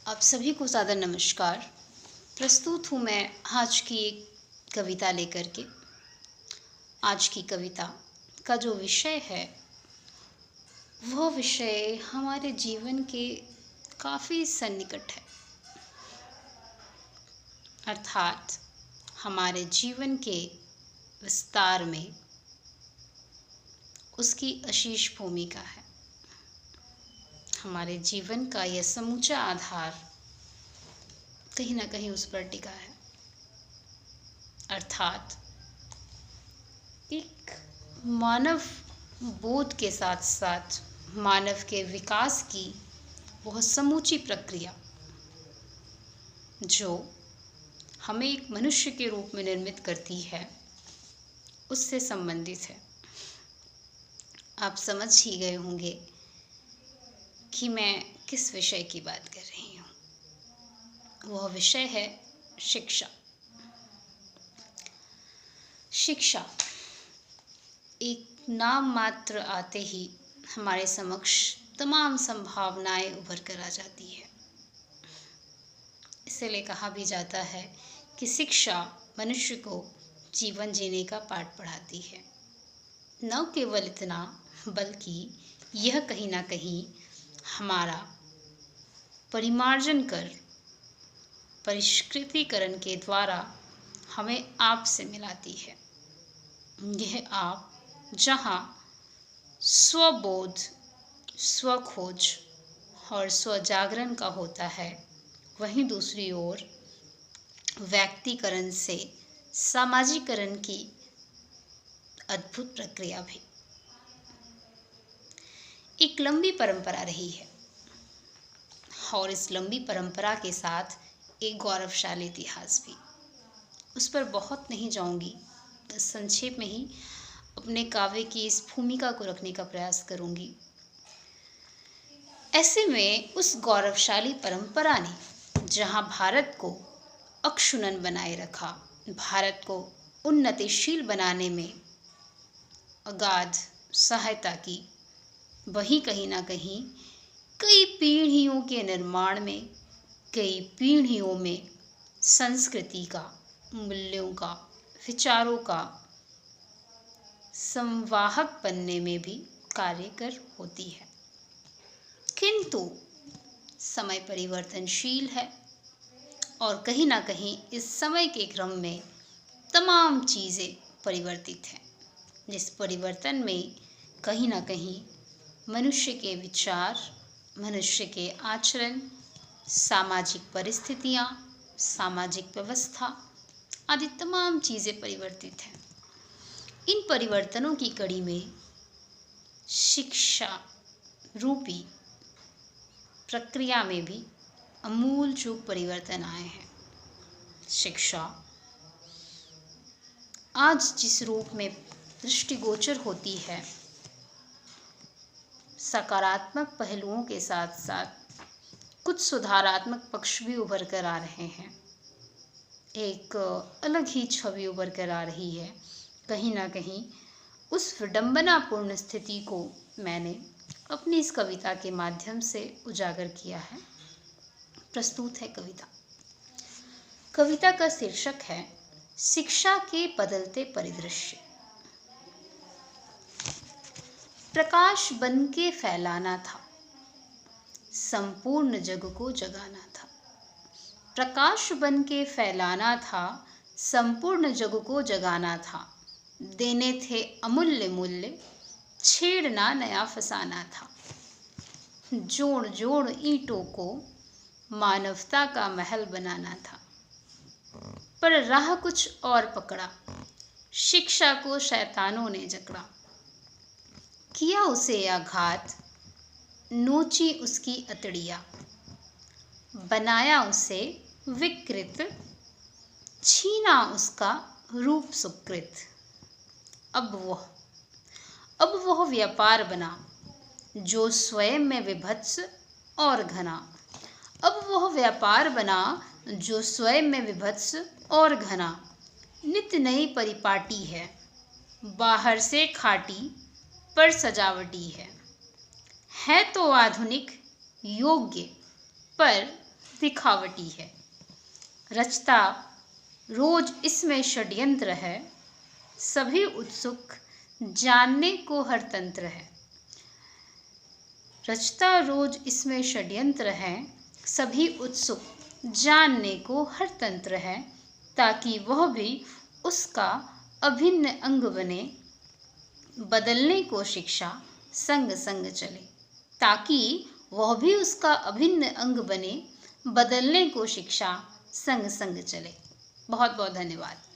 आप सभी को सादर नमस्कार। प्रस्तुत हूँ मैं आज की एक कविता लेकर के। आज की कविता का जो विषय है वह विषय हमारे जीवन के काफ़ी सन्निकट है, अर्थात हमारे जीवन के विस्तार में उसकी अशीष भूमिका है। हमारे जीवन का यह समूचा आधार कहीं ना कहीं उस पर टिका है, अर्थात एक मानव बोध के साथ साथ मानव के विकास की वह समूची प्रक्रिया जो हमें एक मनुष्य के रूप में निर्मित करती है, उससे संबंधित है। आप समझ ही गए होंगे कि मैं किस विषय की बात कर रही हूँ। वह विषय है शिक्षा। शिक्षा एक नाम मात्र आते ही हमारे समक्ष तमाम संभावनाएं उभर कर आ जाती है। इसलिए कहा भी जाता है कि शिक्षा मनुष्य को जीवन जीने का पाठ पढ़ाती है। न केवल इतना, बल्कि यह कहीं ना कहीं हमारा परिमार्जन कर परिष्कृतिकरण के द्वारा हमें आप से मिलाती है। यह आप जहाँ स्वबोध, स्वखोज और स्वजागरण का होता है, वहीं दूसरी ओर व्यक्तिकरण से सामाजिकरण की अद्भुत प्रक्रिया भी। एक लंबी परंपरा रही है और इस लंबी परंपरा के साथ एक गौरवशाली इतिहास भी। उस पर बहुत नहीं जाऊंगी, बस संक्षेप में ही अपने काव्य की इस भूमिका को रखने का प्रयास करूंगी। ऐसे में उस गौरवशाली परंपरा ने जहां भारत को अक्षुण्ण बनाए रखा, भारत को उन्नतिशील बनाने में अगाध सहायता की, वहीं कहीं ना कहीं कई पीढ़ियों के निर्माण में, कई पीढ़ियों में संस्कृति का, मूल्यों का, विचारों का संवाहक बनने में भी कार्यकर होती है। किंतु समय परिवर्तनशील है और कहीं ना कहीं इस समय के क्रम में तमाम चीज़ें परिवर्तित हैं, जिस परिवर्तन में कहीं ना कहीं मनुष्य के विचार, मनुष्य के आचरण, सामाजिक परिस्थितियाँ, सामाजिक व्यवस्था आदि तमाम चीज़ें परिवर्तित हैं। इन परिवर्तनों की कड़ी में शिक्षा रूपी प्रक्रिया में भी अमूल चूक परिवर्तन आए हैं। शिक्षा आज जिस रूप में दृष्टिगोचर होती है, सकारात्मक पहलुओं के साथ साथ कुछ सुधारात्मक पक्ष भी उभर कर आ रहे हैं। एक अलग ही छवि उभर कर आ रही है। कहीं ना कहीं उस विडंबनापूर्ण स्थिति को मैंने अपनी इस कविता के माध्यम से उजागर किया है। प्रस्तुत है कविता। कविता का शीर्षक है शिक्षा के बदलते परिदृश्य। प्रकाश बन के फैलाना था, संपूर्ण जग को जगाना था। प्रकाश बन के फैलाना था, संपूर्ण जग को जगाना था। देने थे अमूल्य मूल्य, छेड़ना नया फसाना था। जोड़ जोड़ ईंटों को मानवता का महल बनाना था। पर राह कुछ और पकड़ा, शिक्षा को शैतानों ने जकड़ा। किया उसे आघात, नोची उसकी अतड़ियाँ, बनाया उसे विकृत, छीना उसका रूप सुकृत। अब वह व्यापार बना जो स्वयं में विभत्स और घना। अब वह व्यापार बना जो स्वयं में विभत्स और घना। नित नई परिपाटी है, बाहर से खाटी पर सजावटी है तो आधुनिक, योग्य पर दिखावटी है। रचता रोज इसमें षड्यंत्र है, सभी उत्सुक जानने को हर तंत्र है। रचता रोज इसमें षड्यंत्र है, सभी उत्सुक जानने को हर तंत्र है, ताकि वह भी उसका अभिन्न अंग बने, बदलने को शिक्षा संग संग चले। ताकि वह भी उसका अभिन्न अंग बने, बदलने को शिक्षा संग संग चले। बहुत बहुत धन्यवाद।